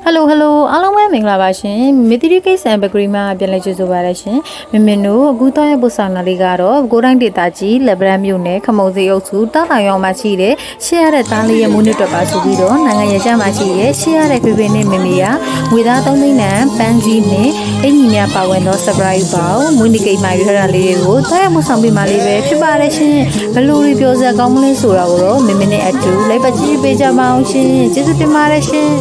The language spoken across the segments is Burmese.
Hello အားလုံးပဲမင်္ဂလာပါရှင်မီတီရီကိတ်ဆန်ဘဂရီမှာပြန်လည်ကြိုဆိုပါရရှင်မမင်တို့အခုတော့ရဲ့ပို့ဆောင်လာလေးကတော့ကိုတိုင်းဒေတာကြီးလက်ဗရန်မြို့နယ်ခမုံစီအုပ်စုတားတောင်ရောင်မှာရှိတဲ့ရှေ့ရတဲ့သားလေးရဲ့မွေးနေ့အတွက်ပါဆိုပြီးတော့နိုင်ငံရကြမှာရှိတဲ့ရှေ့ရတဲ့ဖေဖေနဲ့မေမေကငွေသား3သိန်းနဲ့ပန်းကြီးနဲ့အင်ကြီးများပါဝင်သော surprise ပေါ့မွေးနေ့ကိတ်မှာရွေးထားတာလေးတွေကိုတော့ရဲ့ပို့ဆောင်ပေးမှလေးပဲဖြစ်ပါတယ်ရှင်ဘလူရီပြောစရာကောင်းမလဲဆိုတာကိုတော့မမနဲ့အတူလိုက်ပါကြည့်ပေးကြပါအောင်ရှင်ကျေးဇူးတင်ပါတယ်ရှင်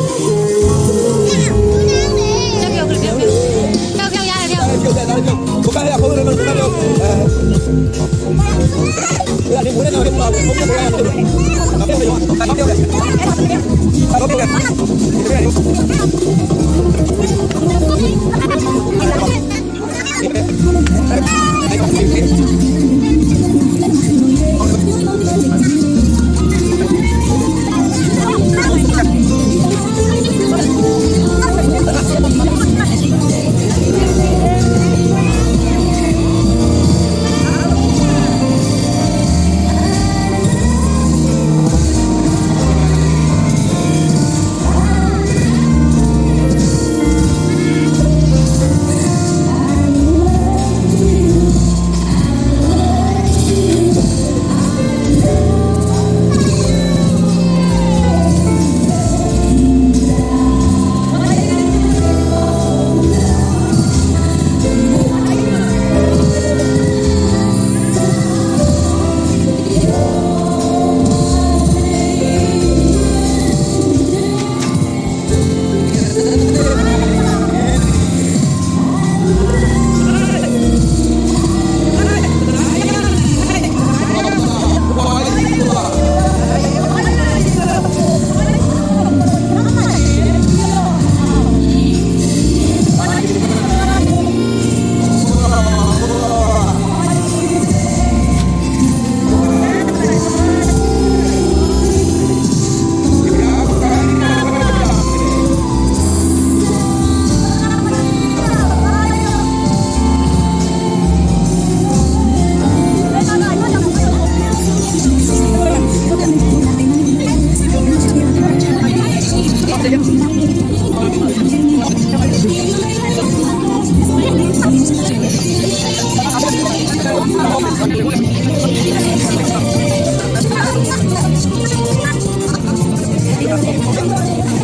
Thank you.